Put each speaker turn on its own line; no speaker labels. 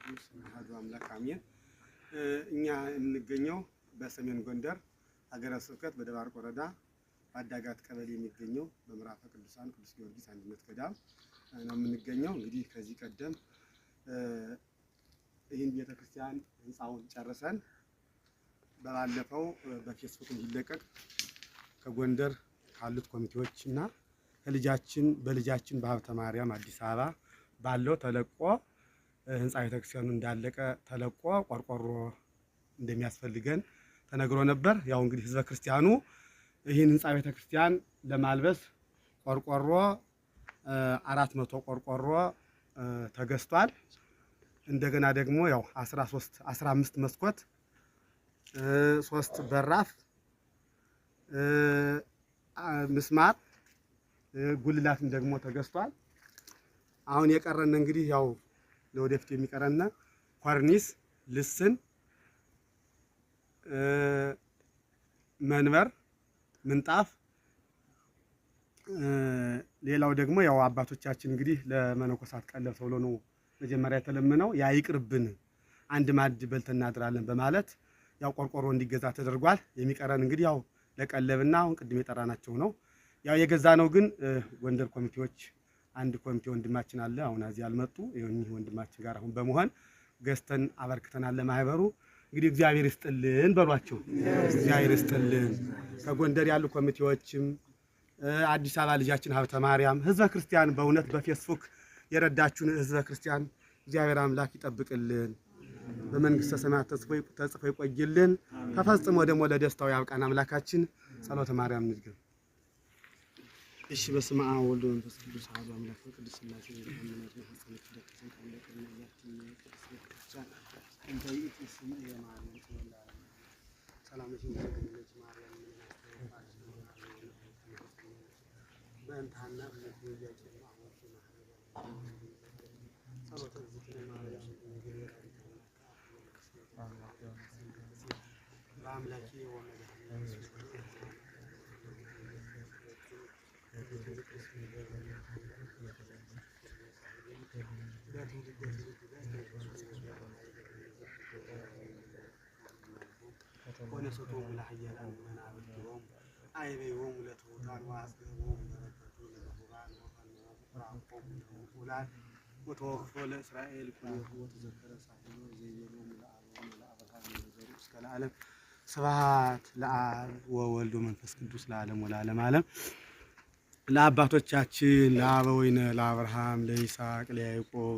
ቅዱስ አሐዱ አምላክ አሜን። እኛ የምንገኘው በሰሜን ጎንደር ሀገረ ስብከት በደባርቅ ወረዳ በአዳጋት ቀበሌ የሚገኘው በምዕራፈ ቅዱሳን ቅዱስ ጊዮርጊስ አንድነት ገዳም ነው የምንገኘው። እንግዲህ ከዚህ ቀደም ይህን ቤተክርስቲያን ህንፃውን ጨርሰን ባለፈው በፌስቡክ እንዲለቀቅ ከጎንደር ካሉት ኮሚቴዎች እና በልጃችን በሀብተ ማርያም አዲስ አበባ ባለው ተለቆ ህንፃ ቤተክርስቲያኑ እንዳለቀ ተለቆ ቆርቆሮ እንደሚያስፈልገን ተነግሮ ነበር። ያው እንግዲህ ህዝበ ክርስቲያኑ ይህን ህንፃ ቤተክርስቲያን ለማልበስ ቆርቆሮ 400 ቆርቆሮ ተገዝቷል። እንደገና ደግሞ ያው 15 መስኮት 3 በራፍ ምስማር ጉልላትም ደግሞ ተገዝቷል። አሁን የቀረን እንግዲህ ያው ለወደፊት የሚቀረን ኮርኒስ፣ ልስን፣ መንበር፣ ምንጣፍ ሌላው ደግሞ ያው አባቶቻችን እንግዲህ ለመነኮሳት ቀለብ ተብሎ ነው መጀመሪያ የተለመነው። ያ ይቅርብን አንድ ማዕድ በልተን እናድራለን በማለት ያው ቆርቆሮ እንዲገዛ ተደርጓል። የሚቀረን እንግዲህ ያው ለቀለብና አሁን ቅድም የጠራናቸው ነው። ያው የገዛ ነው ግን ጎንደር ኮሚቴዎች አንድ ኮሚቴ ወንድማችን አለ አሁን እዚህ ያልመጡ ይሄን ወንድማችን ጋር አሁን በመሆን ገዝተን አበርክተናል ለማህበሩ። እንግዲህ እግዚአብሔር ይስጥልን በሏቸው። እግዚአብሔር ይስጥልን። ከጎንደር ያሉ ኮሚቴዎችም አዲስ አበባ ልጃችን ሀብተ ማርያም ህዝበ ክርስቲያን በእውነት በፌስቡክ የረዳችሁን ህዝበ ክርስቲያን እግዚአብሔር አምላክ ይጠብቅልን፣ በመንግስተ ሰማያት ተጽፎ ይቆይልን፣ ተፈጽሞ ደግሞ ለደስታው ያብቃን አምላካችን። ጸሎተ ማርያም ንድገም። እሺ በስመ አብ ወወልድ ወመንፈስ ቅዱስ አሐዱ አምላክ ቅዱስ ሥላሴ እንደምንነት ሐሰነት ተደቅሰን ቀለቀለ ያችን ቅዱስ ቤተክርስቲያን እንደ ኢየሱስ የማርያም ተወላጅ ሰላምሽ እንደገለች ማርያም በእንታና ለየያችን ማህወት ጸሎተ ዝክረ ማርያም በአምላኬ ወመድኃኒቴ ወነሰቶሙ ለኃያላን መናብርቲሆሙ አይቤሆሙ ለትሑታን ወአጽግቦሙ በረከቱ ለምሁራን ወፈኖሙ ለምሁላን ወተወክፎ ለእስራኤል ኩሎሙ ወተዘከረ ሳህሎ ዘይቤሎሙ ለአብርሃም ለአብርሃም ለዘሩ እስከ ለዓለም። ስብሐት ለአብ ወወልድ ወመንፈስ ቅዱስ ለዓለም ወለዓለመ ዓለም። ለአባቶቻችን ለአበዊነ ለአብርሃም ለይስሐቅ ለያዕቆብ